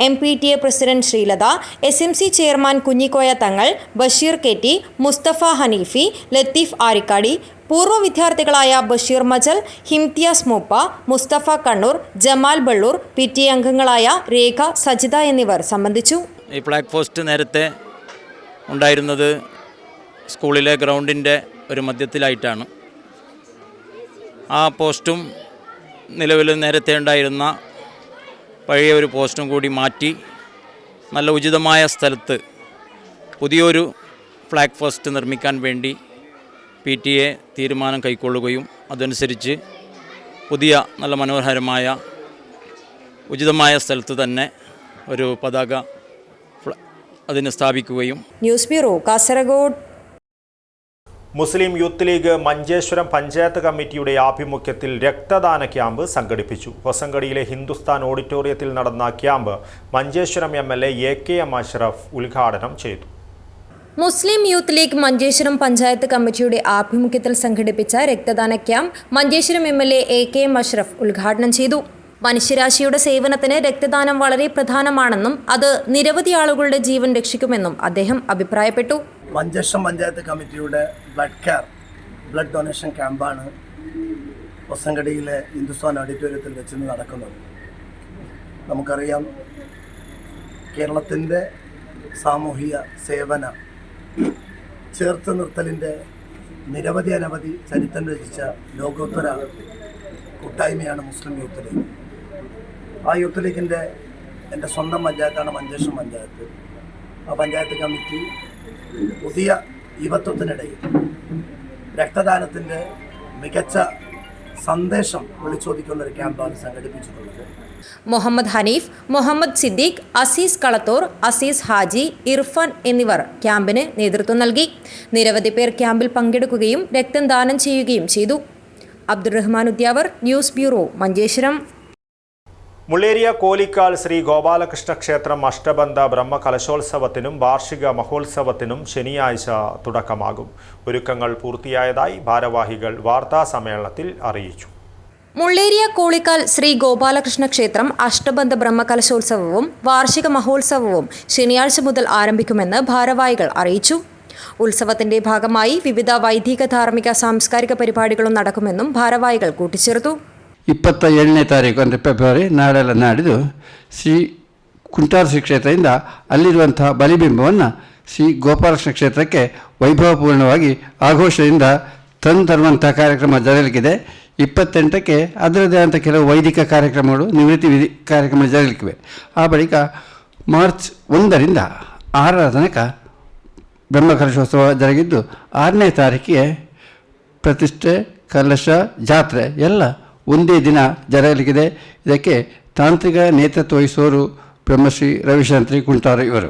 MPTA president Sreelatha, SMC chairman Kunhikoya Thangal, Basheer KT, Mustafa Haneefi, Latheef Arikkadi, പൂർവ്വ വിദ്യാർത്ഥികളായ ബഷീർ മജൽ, ഹിംതിയാസ് മൂപ്പ, മുസ്തഫ കണ്ണൂർ, ജമാൽ ബള്ളൂർ, PTA അംഗങ്ങളായ രേഖ, സജിത എന്നിവർ സംബന്ധിച്ചു. ഈ ഫ്ലാഗ് പോസ്റ്റ് നേരത്തെ ഉണ്ടായിരുന്നത് സ്കൂളിലെ ഗ്രൗണ്ടിൻ്റെ ഒരു മധ്യത്തിലായിട്ടാണ്. ആ പോസ്റ്റും നിലവിൽ നേരത്തെ ഉണ്ടായിരുന്ന പഴയ ഒരു പോസ്റ്റും കൂടി മാറ്റി നല്ല ഉചിതമായ സ്ഥലത്ത് പുതിയൊരു ഫ്ലാഗ് പോസ്റ്റ് നിർമ്മിക്കാൻ വേണ്ടി PTA തീരുമാനം കൈക്കൊള്ളുകയും അതനുസരിച്ച് പുതിയ നല്ല മനോഹരമായ ഉചിതമായ സ്ഥലത്ത് തന്നെ ഒരു പതാക അതിന് സ്ഥാപിക്കുകയും. News bureau, Kasaragod. Muslim Youth League Manjeshwaram panchayat കമ്മിറ്റിയുടെ ആഭിമുഖ്യത്തിൽ രക്തദാന ക്യാമ്പ് സംഘടിപ്പിച്ചു. ഹൊസങ്കടിയിലെ ഹിന്ദുസ്ഥാൻ ഓഡിറ്റോറിയത്തിൽ നടന്ന camp Manjeshwaram MLA AKM Ashraf ഉദ്ഘാടനം ചെയ്തു. Muslim Youth League Manjeshwaram panchayat കമ്മിറ്റിയുടെ ആഭിമുഖ്യത്തിൽ സംഘടിപ്പിച്ച രക്തദാന camp Manjeshwaram MLA AKM Ashraf ഉദ്ഘാടനം ചെയ്തു. മനുഷ്യരാശിയുടെ സേവനത്തിന് രക്തദാനം വളരെ പ്രധാനമാണെന്നും അത് നിരവധി ആളുകളുടെ ജീവൻ രക്ഷിക്കുമെന്നും അദ്ദേഹം അഭിപ്രായപ്പെട്ടു. മഞ്ചേശ്വരം പഞ്ചായത്ത് കമ്മിറ്റിയുടെ ബ്ലഡ് ഡൊണേഷൻ ക്യാമ്പാണ് ഹൊസങ്കടിയിലെ ഹിന്ദുസ്ഥാൻ ഓഡിറ്റോറിയത്തിൽ വെച്ച് നടക്കുന്നത്. നമുക്കറിയാം, കേരളത്തിൻ്റെ സാമൂഹിക സേവന ചേർത്ത് നിർത്തലിൻ്റെ അനവധി ചരിത്രം രചിച്ച ലോകോത്തര കൂട്ടായ്മയാണ് മുസ്ലിം യൂത്ത് ലീഗ്. ആ യൂത്ത് ലീഗിൻ്റെ എൻ്റെ സ്വന്തം പഞ്ചായത്താണ് മഞ്ചേശ്വരം പഞ്ചായത്ത്. ആ പഞ്ചായത്ത് കമ്മിറ്റി പുതിയ യുവത്വത്തിനിടയിൽ രക്തദാനത്തിൻ്റെ മികച്ച സന്ദേശം വിളിച്ചോദിക്കുന്ന ഒരു ക്യാമ്പാണ് സംഘടിപ്പിച്ചിട്ടുള്ളത്. മുഹമ്മദ് ഹനീഫ്, മുഹമ്മദ് സിദ്ദീഖ്, അസീസ് കളത്തൂർ, അസീസ് ഹാജി, ഇർഫാൻ എന്നിവർ ക്യാമ്പിന് നേതൃത്വം നൽകി. നിരവധി പേർ ക്യാമ്പിൽ പങ്കെടുക്കുകയും രക്തം ദാനം ചെയ്യുകയും ചെയ്തു. Abdurahman Udyavar, news bureau, Manjeshwaram. മുള്ളേരിയ കോലിക്കാൽ ശ്രീ ഗോപാലകൃഷ്ണ ക്ഷേത്രം അഷ്ടബന്ധ ബ്രഹ്മകലശോത്സവത്തിനും വാർഷിക മഹോത്സവത്തിനും ശനിയാഴ്ച തുടക്കമാകും. ഒരുക്കങ്ങൾ പൂർത്തിയായതായി ഭാരവാഹികൾ വാർത്താസമ്മേളനത്തിൽ അറിയിച്ചു. മുള്ളേരിയ കോളിക്കാൽ ശ്രീ ഗോപാലകൃഷ്ണ ക്ഷേത്രം അഷ്ടബന്ധ ബ്രഹ്മകലശോത്സവവും വാർഷിക മഹോത്സവവും ശനിയാഴ്ച മുതൽ ആരംഭിക്കുമെന്ന് ഭാരവാഹികൾ അറിയിച്ചു. ഉത്സവത്തിന്റെ ഭാഗമായി വിവിധ വൈദിക, ಧಾರ್ಮಿಕ, സാംസ്കാരിക പരിപാടികളും നടക്കുമെന്നും ഭാരവാഹികൾ കൂട്ടിച്ചേർത്തു. 27ನೇ ತಾರೀಕು ಅಂದರೆ ಫೆಬ್ರವರಿ ನಾಳೆಲ್ಲ ನಾಡಿದ್ದು ಶ್ರೀ ಕುಂಟಾರ ಶ್ರೀ ಕ್ಷೇತ್ರದಿಂದ ಅಲ್ಲಿರುವಂಥ ಬಲಿಬಿಂಬವನ್ನು ಶ್ರೀ ಗೋಪಾಲಕೃಷ್ಣ ಕ್ಷೇತ್ರಕ್ಕೆ ವೈಭವಪೂರ್ಣವಾಗಿ ಆಘೋಷದಿಂದ ತಂದು ತರುವಂಥ ಕಾರ್ಯಕ್ರಮ ಜರಗಲಿಕ್ಕಿದೆ. 28ಕ್ಕೆ ಅದರದೇ ಆದಂಥ ಕೆಲವು ವೈದಿಕ ಕಾರ್ಯಕ್ರಮಗಳು, ನಿವೃತ್ತಿ ಕಾರ್ಯಕ್ರಮ ಜರಗಲಿಕ್ಕಿವೆ. ಆ ಬಳಿಕ ಮಾರ್ಚ್ 1ರಿಂದ 6ರ ತನಕ ಬ್ರಹ್ಮಕಲಶೋತ್ಸವ ಜರುಗಿದ್ದು 6ನೇ ತಾರೀಕಿಗೆ ಪ್ರತಿಷ್ಠೆ, ಕಲಶ, ಜಾತ್ರೆ ಎಲ್ಲ ಒಂದೇ ದಿನ ಜರಗಲಿಕ್ಕಿದೆ. ಇದಕ್ಕೆ ತಾಂತ್ರಿಕ ನೇತೃತ್ವ ವಹಿಸುವವರು ಬ್ರಹ್ಮಶ್ರೀ ರವಿಶಾಂತ್ರಿ ಕುಂಟಾರ ಇವರು.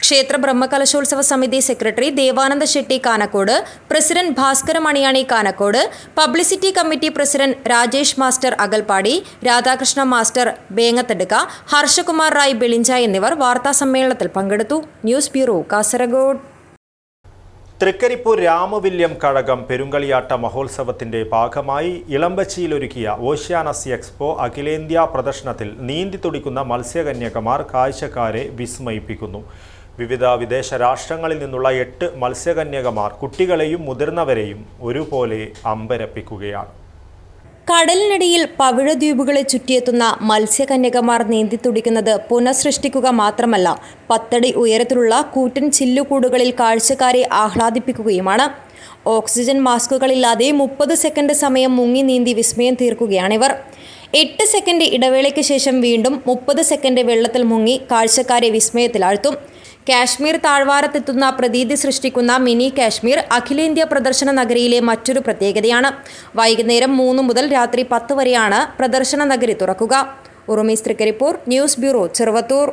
ಕ್ಷೇತ್ರ ಬ್ರಹ್ಮಕಲಶೋತ್ಸವ ಸಮಿತಿ secretary Devananda Shetty Kanakode, president Bhaskara Maniyani Kanakkode, publicity committee president Rajesh master Akalpady, Radhakrishna master Bengathadka, Harshakumar Rai Belinja എന്നിവർ വാർത്താസമ്മേളനത്തിൽ പങ്കെടുത്തു. News bureau, Kasaragod. തൃക്കരിപ്പൂർ രാമവില്യം കഴകം പെരുങ്കളിയാട്ട മഹോത്സവത്തിന്റെ ഭാഗമായി ഇളമ്പച്ചിയിലൊരുക്കിയ ഓഷ്യാനസ് എക്സ്പോ അഖിലേന്ത്യാ പ്രദർശനത്തിൽ നീന്തി തുടിക്കുന്ന മത്സ്യകന്യകമാർ കാഴ്ചക്കാരെ വിസ്മയിപ്പിക്കുന്നു. വിവിധ വിദേശ രാഷ്ട്രങ്ങളിൽ നിന്നുള്ള 8 മത്സ്യകന്യകമാർ കുട്ടികളെയും മുതിർന്നവരെയും ഒരുപോലെ അമ്പരപ്പിക്കുകയാണ്. കടലിനടിയിൽ പവിഴദ്വീപുകളെ ചുറ്റിയെത്തുന്ന മത്സ്യകന്യകമാർ നീന്തിത്തുടിക്കുന്നത് പുനഃസൃഷ്ടിക്കുക മാത്രമല്ല, 10 അടി ഉയരത്തിലുള്ള കൂറ്റൻ ചില്ലുകൂടുകളിൽ കാഴ്ചക്കാരെ ആഹ്ലാദിപ്പിക്കുകയുമാണ്. ഓക്സിജൻ മാസ്കുകളില്ലാതെ 30 സെക്കൻഡ് സമയം മുങ്ങി നീന്തി വിസ്മയം തീർക്കുകയാണിവർ. 8 സെക്കൻഡ് ഇടവേളയ്ക്ക് ശേഷം വീണ്ടും 30 സെക്കൻഡ് വെള്ളത്തിൽ മുങ്ങി കാഴ്ചക്കാരെ വിസ്മയത്തിലാഴ്ത്തും. കാശ്മീർ താഴ്വാരത്തെത്തുന്ന പ്രതീതി സൃഷ്ടിക്കുന്ന മിനി കാശ്മീർ അഖിലേന്ത്യാ പ്രദർശന നഗരിയിലെ മറ്റൊരു പ്രത്യേകതയാണ്. വൈകുന്നേരം 3 മുതൽ രാത്രി 10 വരെയാണ് പ്രദർശന നഗരി തുറക്കുക. ഉറുമീസ് തൃക്കരിപ്പൂർ, ന്യൂസ് ബ്യൂറോ, ചെറുവത്തൂർ.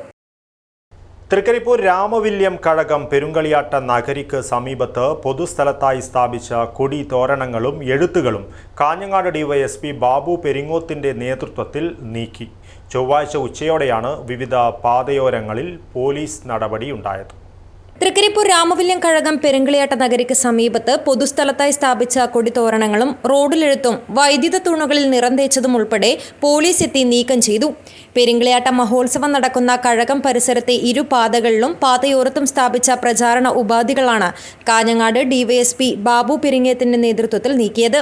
തൃക്കരിപ്പൂർ രാമവില്യം കഴകം പെരുങ്കളിയാട്ട നഗരിക്ക് സമീപത്ത് പൊതുസ്ഥലത്തായി സ്ഥാപിച്ച കൊടി തോരണങ്ങളും എഴുത്തുകളും കാഞ്ഞങ്ങാട് ഡിവൈഎസ്പി ബാബു പെരിങ്ങോത്തിന്റെ നേതൃത്വത്തിൽ നീക്കി. ചൊവ്വാഴ്ച ഉച്ചയോടെയാണ് വിവിധ പാതയോരങ്ങളിൽ പോലീസ് നടപടിയുണ്ടായത്. തൃക്കരിപ്പൂർ രാമവില്യം കഴകം പെരുങ്കളിയാട്ട നഗരിക്ക് സമീപത്ത് പൊതുസ്ഥലത്തായി സ്ഥാപിച്ച കൊടിത്തോരണങ്ങളും റോഡിലെഴുത്തും വൈദ്യുത തൂണുകളിൽ നിറം തേച്ചതും ഉൾപ്പെടെ പോലീസ് എത്തി നീക്കം ചെയ്തു. പെരുങ്കളിയാട്ട മഹോത്സവം നടക്കുന്ന കഴകം പരിസരത്തെ ഇരുപാതകളിലും പാതയോരത്തും സ്ഥാപിച്ച പ്രചാരണ ഉപാധികളാണ് കാഞ്ഞങ്ങാട് ഡിവൈഎസ്പി ബാബു പെരിങ്ങേത്തിന്റെ നേതൃത്വത്തിൽ നീക്കിയത്.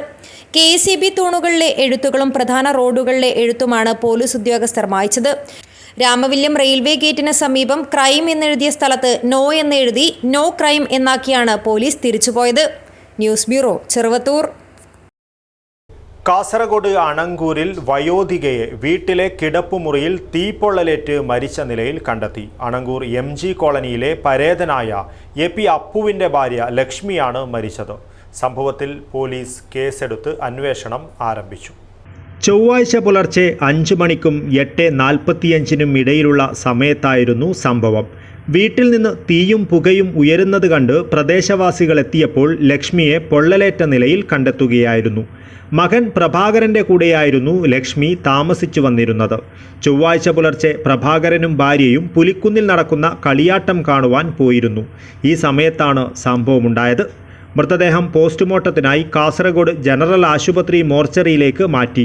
KCB തൂണുകളിലെ എഴുത്തുകളും പ്രധാന റോഡുകളിലെ എഴുത്തുമാണ് പോലീസ് ഉദ്യോഗസ്ഥർ മായ്ച്ചത്. രാമവില്യം റെയിൽവേ ഗേറ്റിന് സമീപം ക്രൈം എന്നെഴുതിയ സ്ഥലത്ത് നോ എന്നെഴുതി നോ ക്രൈം എന്നാക്കിയാണ് പോലീസ് തിരിച്ചുപോയത്. News bureau, Cheruvathur. കാസർഗോഡ് അണങ്കൂരിൽ വയോധികയെ വീട്ടിലെ കിടപ്പുമുറിയിൽ തീപ്പൊള്ളലേറ്റ് മരിച്ച നിലയിൽ കണ്ടെത്തി. അണങ്കൂർ MG കോളനിയിലെ പരേതനായ AP അപ്പുവിൻ്റെ ഭാര്യ ലക്ഷ്മിയാണ് മരിച്ചത്. സംഭവത്തിൽ പോലീസ് കേസെടുത്ത് അന്വേഷണം ആരംഭിച്ചു. ചൊവ്വാഴ്ച പുലർച്ചെ 5 മണിക്കും 8:45 ഇടയിലുള്ള സമയത്തായിരുന്നു സംഭവം. വീട്ടിൽ നിന്ന് തീയും പുകയും ഉയരുന്നത് കണ്ട് പ്രദേശവാസികൾ എത്തിയപ്പോൾ ലക്ഷ്മിയെ പൊള്ളലേറ്റ നിലയിൽ കണ്ടെത്തുകയായിരുന്നു. മകൻ പ്രഭാകരൻ്റെ കൂടെയായിരുന്നു ലക്ഷ്മി താമസിച്ചു വന്നിരുന്നത്. ചൊവ്വാഴ്ച പുലർച്ചെ പ്രഭാകരനും ഭാര്യയും പുലിക്കുന്നിൽ നടക്കുന്ന കളിയാട്ടം കാണുവാൻ പോയിരുന്നു. ഈ സമയത്താണ് സംഭവമുണ്ടായത്. മൃതദേഹം പോസ്റ്റ്മോർട്ടത്തിനായി കാസർഗോഡ് ജനറൽ ആശുപത്രി മോർച്ചറിയിലേക്ക് മാറ്റി.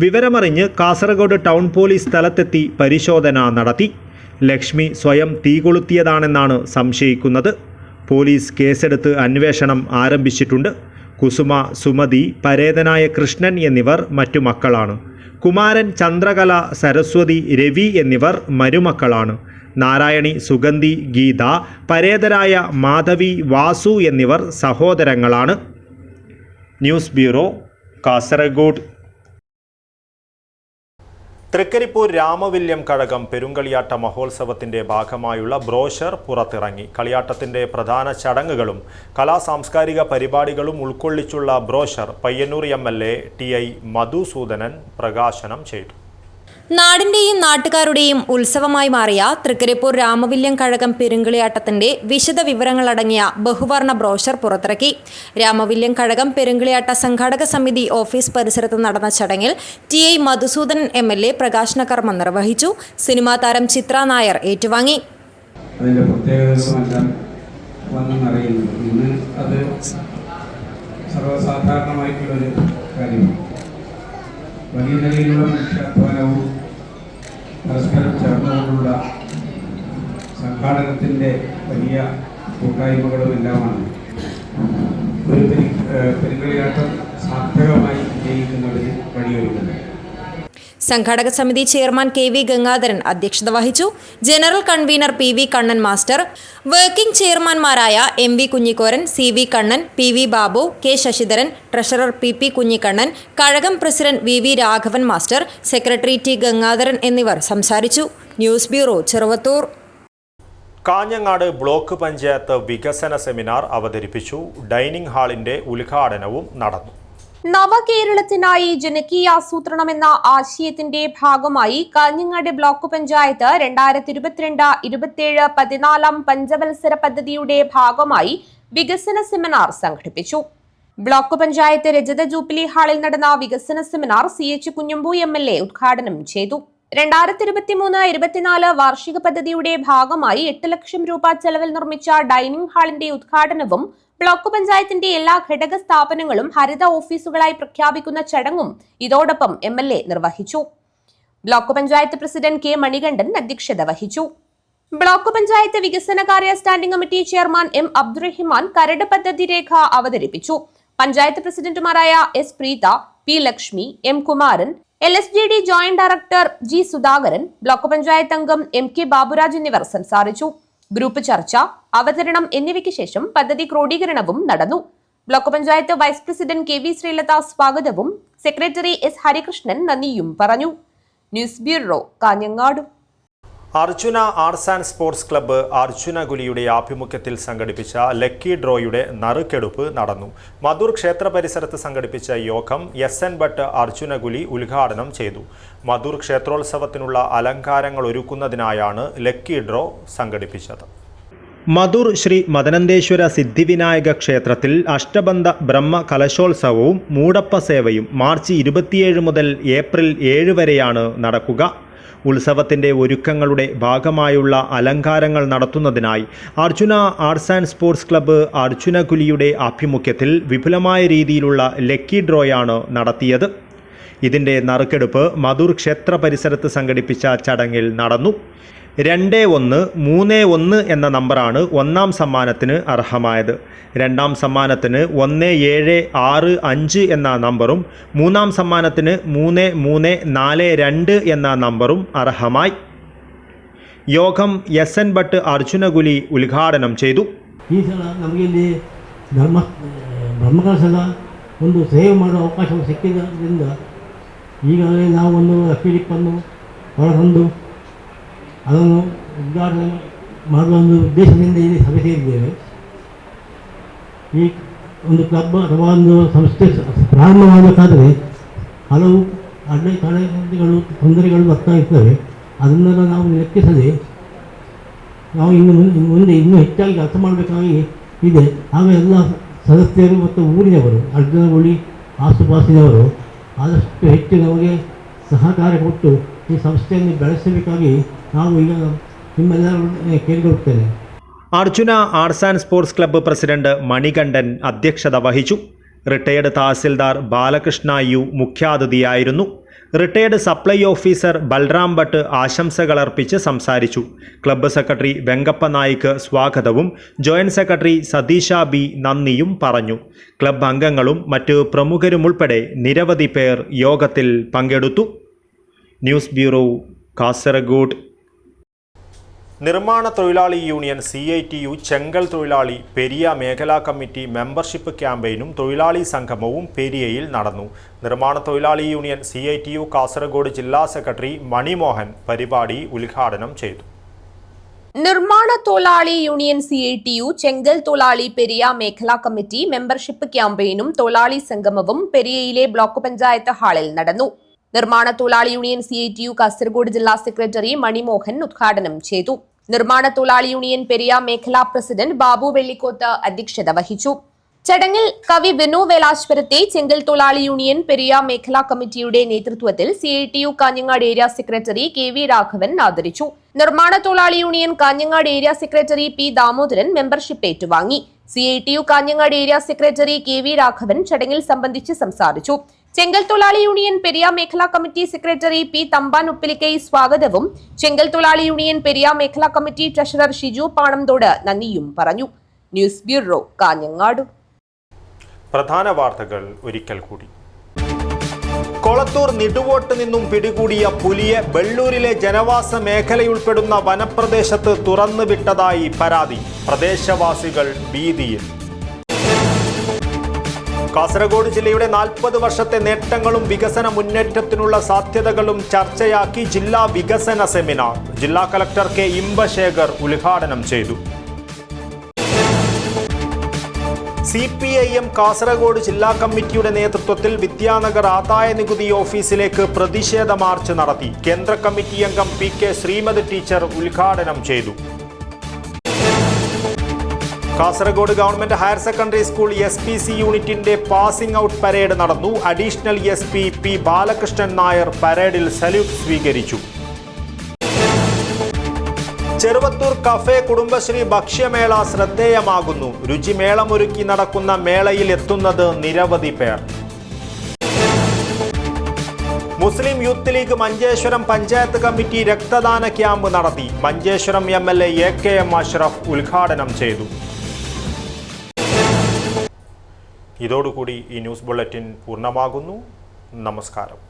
വിവരമറിഞ്ഞ് കാസർഗോഡ് ടൗൺ പോലീസ് സ്ഥലത്തെത്തി പരിശോധന നടത്തി. ലക്ഷ്മി സ്വയം തീ കൊളുത്തിയതാണെന്നാണ് സംശയിക്കുന്നത്. പോലീസ് കേസെടുത്ത് അന്വേഷണം ആരംഭിച്ചിട്ടുണ്ട്. കുസുമ, സുമതി, പരേതനായ കൃഷ്ണൻ എന്നിവർ മറ്റു മക്കളാണ്. കുമാരൻ, ചന്ദ്രകല, സരസ്വതി, രവി എന്നിവർ മരുമക്കളാണ്. നാരായണി, സുഗന്ധി, ഗീത, പരേതരായ മാധവി, വാസു എന്നിവർ സഹോദരങ്ങളാണ്. News bureau, Kasaragod. തൃക്കരിപ്പൂർ രാമവില്യം കഴകം പെരുങ്കളിയാട്ട മഹോത്സവത്തിൻ്റെ ഭാഗമായുള്ള ബ്രോഷർ പുറത്തിറങ്ങി. കളിയാട്ടത്തിൻ്റെ പ്രധാന ചടങ്ങുകളും കലാസാംസ്കാരിക പരിപാടികളും ഉൾക്കൊള്ളിച്ചുള്ള brochure Payyanur MLA TI Madhusoodanan പ്രകാശനം ചെയ്തു. നാടിന്റെയും നാട്ടുകാരുടെയും ഉത്സവമായി മാറിയ തൃക്കരിപ്പൂർ രാമവില്യം കഴകം പെരുങ്കളിയാട്ടത്തിന്റെ വിശദ വിവരങ്ങളടങ്ങിയ ബഹുവർണ്ണ ബ്രോഷർ പുറത്തിറക്കി. രാമവില്യം കഴകം പെരുങ്കളിയാട്ട സംഘാടക സമിതി ഓഫീസ് പരിസരത്ത് നടന്ന ചടങ്ങിൽ TI മധുസൂദനൻ MLA പ്രകാശന കർമ്മം നിർവഹിച്ചു. സിനിമാ താരം ചിത്ര നായർ ഏറ്റുവാങ്ങി. അതിൻ്റെ പ്രത്യേകതകളെല്ലാം വന്നെന്നറിയുന്നത് ഇന്ന് അത് സർവ്വസാധാരണമായിട്ടുള്ളൊരു കാര്യമാണ്. വലിയ നിലയിലുള്ള മനുഷ്യാധ്വാനവും പരസ്പരം ചേർന്നുകൊണ്ടുള്ള സംഘാടനത്തിൻ്റെ വലിയ കൂട്ടായ്മകളും എല്ലാമാണ് ഒരു പെരുങ്കളിയാട്ടം സാർത്ഥകമായി വിജയിക്കുന്നതിന് വഴിയൊരുക്കുന്നത്. സംഘാടക സമിതി ചെയർമാൻ KV ഗംഗാധരൻ അധ്യക്ഷത വഹിച്ചു. General convener PV Kannan master, working ചെയർമാൻമാരായ MV Kunhikoran, CV Kannan, PV Babu, K Sasidharan, treasurer PP Kunhikannan, Kazhakam president VV Raghavan master, secretary T Gangadharan എന്നിവർ സംസാരിച്ചു. News bureau, Cheruvathur. Kanhangad block panchayat വികസന സെമിനാർ അവതരിപ്പിച്ചു. ഡൈനിങ് ഹാളിന്റെ ഉദ്ഘാടനവും നടന്നു. നവകേരളത്തിനായി ജനകീയാസൂത്രണം എന്ന ആശയത്തിന്റെ ഭാഗമായി കാഞ്ഞങ്ങാട് ബ്ലോക്ക് പഞ്ചായത്ത് 2022-27 14 പഞ്ചവത്സര പദ്ധതിയുടെ ഭാഗമായി വികസന സെമിനാർ സംഘടിപ്പിച്ചു. ബ്ലോക്ക് പഞ്ചായത്ത് രജത ജൂബിലി ഹാളിൽ നടന്ന വികസന സെമിനാർ CH കുഞ്ഞമ്പു MLA ഉദ്ഘാടനം ചെയ്തു. 2023-24 വാർഷിക പദ്ധതിയുടെ ഭാഗമായി 8 ലക്ഷം രൂപ ചെലവിൽ നിർമ്മിച്ച ഡൈനിംഗ് ഹാളിന്റെ ഉദ്ഘാടനവും ബ്ലോക്ക് പഞ്ചായത്തിന്റെ എല്ലാ ഘടക സ്ഥാപനങ്ങളും ഹരിത ഓഫീസുകളായി പ്രഖ്യാപിക്കുന്ന ചടങ്ങും ഇതോടൊപ്പം MLA നിർവഹിച്ചു. Block panchayat president K Manikandan അധ്യക്ഷത വഹിച്ചു. ബ്ലോക്ക് പഞ്ചായത്ത് വികസനകാര്യ standing committee chairman M Abdurahiman കരട് പദ്ധതി രേഖ അവതരിപ്പിച്ചു. പഞ്ചായത്ത് പ്രസിഡന്റുമാരായ S Preetha, P Lakshmi, M Kumaran, LSGD joint director G Sudhakaran, block panchayat അംഗം MK ബാബുരാജ് എന്നിവർ സംസാരിച്ചു. ഗ്രൂപ്പ് ചർച്ച, അവതരണം എന്നിവയ്ക്ക് ശേഷം പദ്ധതി ക്രോഡീകരണവും നടന്നു. Block panchayat vice president KV Sreelatha സ്വാഗതവും സെക്രട്ടറി S ഹരികൃഷ്ണൻ നന്ദിയും പറഞ്ഞു. News bureau, Kanhangad. Arjuna arts and sports club അർജുനകുലിയുടെ ആഭിമുഖ്യത്തിൽ സംഘടിപ്പിച്ച ലക്കി ഡ്രോയുടെ നറുക്കെടുപ്പ് നടന്നു. മധൂർ ക്ഷേത്ര പരിസരത്ത് സംഘടിപ്പിച്ച യോഗം SN ഭട്ട് അർജുനകുലി ഉദ്ഘാടനം ചെയ്തു. മധൂർ ക്ഷേത്രോത്സവത്തിനുള്ള അലങ്കാരങ്ങൾ ഒരുക്കുന്നതിനായാണ് ലക്കി ഡ്രോ സംഘടിപ്പിച്ചത്. മധൂർ ശ്രീ മദനന്തേശ്വര സിദ്ധിവിനായക ക്ഷേത്രത്തിൽ അഷ്ടബന്ധ ബ്രഹ്മ കലശോത്സവവും മൂടപ്പ സേവയും മാർച്ച് 27 മുതൽ ഏപ്രിൽ 7 വരെയാണ് നടക്കുക. ഉത്സവത്തിൻ്റെ ഒരുക്കങ്ങളുടെ ഭാഗമായുള്ള അലങ്കാരങ്ങൾ നടത്തുന്നതിനായി Arjuna arts and sports club അർജുനകുലിയുടെ ആഭിമുഖ്യത്തിൽ വിപുലമായ രീതിയിലുള്ള ലക്കി ഡ്രോയാണ് നടത്തിയത്. ഇതിൻ്റെ നറുക്കെടുപ്പ് മധൂർ ക്ഷേത്ര പരിസരത്ത് സംഘടിപ്പിച്ച ചടങ്ങിൽ നടന്നു. 2131 എന്ന നമ്പറാണ് ഒന്നാം സമ്മാനത്തിന് അർഹമായത്. രണ്ടാം സമ്മാനത്തിന് 1765 എന്ന നമ്പറും മൂന്നാം സമ്മാനത്തിന് 3342 എന്ന നമ്പറും ಅರ್ಹമായി. യോഗം SN ഭട്ട് ಅರ್ಜುನಗುಲಿ ಉದ್ಘಾಟನೆ ചെയ്തു. ಈ ಸಲ ನಮಗೆ ಇಲ್ಲಿ ಬ್ರಹ್ಮಕಲಶದ ಒಂದು ಸೇವೆ ಮಾಡುವ ಅವಕಾಶ ಸಿಕ್ಕಿದ್ದರಿಂದ ಈಗಾಗಲೇ ನಾವು ಒಂದು ಅಕ್ಕಿಲಿಪ್ಪನ್ನು ಹೊರತಂದು ಅದನ್ನು ಉದ್ಘಾಟನೆ ಮಾಡುವ ಒಂದು ಉದ್ದೇಶದಿಂದ ಇಲ್ಲಿ ಸಭೆ ಸೇರಿದ್ದೇವೆ. ಈ ಒಂದು ಕ್ಲಬ್ ಅಥವಾ ಒಂದು ಸಂಸ್ಥೆ ಪ್ರಾರಂಭವಾಗಬೇಕಾದರೆ ಹಲವು ಅಡೆತಡೆಗಳು ತೊಂದರೆಗಳು ಬರ್ತಾ ಇರ್ತವೆ. ಅದನ್ನೆಲ್ಲ ನಾವು ಲೆಕ್ಕಿಸದೆ ನಾವು ಮುಂದೆ ಇನ್ನೂ ಹೆಚ್ಚಾಗಿ ಕೆಲಸ ಮಾಡಬೇಕಾಗಿ ಇದೆ. ಆಗ ಎಲ್ಲ ಸದಸ್ಯರು ಮತ್ತು ಊರಿನವರು ಅರ್ಜುನಗುಳಿ ಆಸುಪಾಸಿನವರು ಆದಷ್ಟು ಹೆಚ್ಚು ನಮಗೆ ಸಹಕಾರ ಕೊಟ್ಟು ಈ ಸಂಸ್ಥೆಯನ್ನು ಬೆಳೆಸಬೇಕಾಗಿ ನಾವು ಈಗ ನಿಮ್ಮೆಲ್ಲರೂ ಕೇಳಿಕೊಳ್ಳುತ್ತೇನೆ. Arjuna arts and sports club president Manikandan അധ്യക്ഷത വഹിച്ചു. റിട്ടയർഡ് തഹസിൽദാർ ബാലകൃഷ്ണ U മുഖ്യാതിഥിയായിരുന്നു. Retired supply officer Balram Bhat ആശംസകളർപ്പിച്ച് സംസാരിച്ചു. ക്ലബ്ബ് സെക്രട്ടറി വെങ്കപ്പ നായിക്ക് സ്വാഗതവും ജോയിന്റ് സെക്രട്ടറി സതീഷ B നന്ദിയും പറഞ്ഞു. ക്ലബ്ബ് അംഗങ്ങളും മറ്റ് പ്രമുഖരുമുൾപ്പെടെ നിരവധി പേർ യോഗത്തിൽ പങ്കെടുത്തു. News bureau, Kasaragod. നിർമ്മാണ തൊഴിലാളി യൂണിയൻ CITU ചെങ്കൽ തൊഴിലാളി പെരിയ മേഖലാ കമ്മിറ്റി മെമ്പർഷിപ്പ് ക്യാമ്പയിനും തൊഴിലാളി സംഗമവും പെരിയയിൽ നടന്നു. നിർമ്മാണ തൊഴിലാളി യൂണിയൻ CITU കാസർഗോഡ് ജില്ലാ സെക്രട്ടറി മണിമോഹൻ പരിപാടി ഉദ്ഘാടനം ചെയ്തു. നിർമ്മാണ തൊഴിലാളി യൂണിയൻ CITU ചെങ്കൽ തൊഴിലാളി പെരിയ മേഖലാ കമ്മിറ്റി മെമ്പർഷിപ്പ് ക്യാമ്പയിനും തൊഴിലാളി സംഗമവും പെരിയയിലെ ബ്ലോക്ക് പഞ്ചായത്ത് ഹാളിൽ നടന്നു. നിർമ്മാണ തൊഴിലാളി യൂണിയൻ CITU കാസർഗോഡ് ജില്ലാ സെക്രട്ടറി മണിമോഹൻ ഉദ്ഘാടനം ചെയ്തു. നിർമ്മാണ തൊഴിലാളി യൂണിയൻ പെരിയ മേഖലാ പ്രസിഡന്റ് ബാബു വെള്ളിക്കോത്ത് അധ്യക്ഷത വഹിച്ചു. ചടങ്ങിൽ കവി വിനു വേലാശ്വരത്തെ ചെങ്കൽ തൊഴിലാളി യൂണിയൻ പെരിയ മേഖലാ കമ്മിറ്റിയുടെ നേതൃത്വത്തിൽ CITU Kanhangad area secretary KV Raghavan ആദരിച്ചു. നിർമ്മാണ തൊഴിലാളി union Kanhangad area secretary P Damodaran membership ഏറ്റുവാങ്ങി. CITU Kanhangad area secretary KV Raghavan ചടങ്ങിൽ സംബന്ധിച്ച് സംസാരിച്ചു. ചെങ്കൽ തൊഴിലാളി യൂണിയൻ പെരിയ മേഖലാ committee secretary P Thampan Uppilikkai സ്വാഗതവും ചെങ്കൽ തൊഴിലാളി യൂണിയൻ പെരിയ മേഖലാ കമ്മിറ്റി ട്രഷറർ ഷിജു പാണംതോട് നന്ദിയും പറഞ്ഞു. News bureau, Kanhangad. പ്രധാന വാർത്തകൾ ഒരിക്കൽ കൂടി. കൊളത്തൂർ നിടുവോട്ട് നിന്നും പിടികൂടിയ പുലിയെ ബെള്ളൂരിലെ ജനവാസ മേഖലയുൾപ്പെടുന്ന വനപ്രദേശത്ത് തുറന്നുവിട്ടതായി പരാതി. പ്രദേശവാസികൾ ഭീതിയിൽ. കാസർഗോഡ് ജില്ലയുടെ 40 വർഷത്തെ നേട്ടങ്ങളും വികസന മുന്നേറ്റത്തിനുള്ള സാധ്യതകളും ചർച്ചയാക്കി ജില്ലാ വികസന സെമിനാർ. ജില്ലാ കളക്ടർ കെ ഇമ്പശേഖർ ഉദ്ഘാടനം ചെയ്തു. CPIM കാസർഗോഡ് ജില്ലാ കമ്മിറ്റിയുടെ നേതൃത്വത്തിൽ വിദ്യാനഗർ ആദായ നികുതി ഓഫീസിലേക്ക് പ്രതിഷേധ മാർച്ച് നടത്തി. കേന്ദ്ര കമ്മിറ്റി അംഗം PK ശ്രീമതി ടീച്ചർ ഉദ്ഘാടനം ചെയ്തു. Kasaragod government higher secondary school SPC യൂണിറ്റിന്റെ പാസിംഗ് ഔട്ട് പരേഡ് നടന്നു. Additional SP P Balakrishnan Nair പരേഡിൽ സല്യൂട്ട് സ്വീകരിച്ചു. ചെറുവത്തൂർ കഫേ കുടുംബശ്രീ ഭക്ഷ്യമേള ശ്രദ്ധേയമാകുന്നു. രുചിമേളമൊരുക്കി നടക്കുന്ന മേളയിൽ എത്തുന്നത് നിരവധി പേർ. Muslim Youth League Manjeshwaram panchayat committee രക്തദാന ക്യാമ്പ് നടത്തി. മഞ്ചേശ്വരം MLA AKM അഷ്റഫ് ഉദ്ഘാടനം ചെയ്തു. ഇതോടുകൂടി ഈ ന്യൂസ് ബുള്ളറ്റിൻ പൂർണ്ണമാകുന്നു. നമസ്കാരം.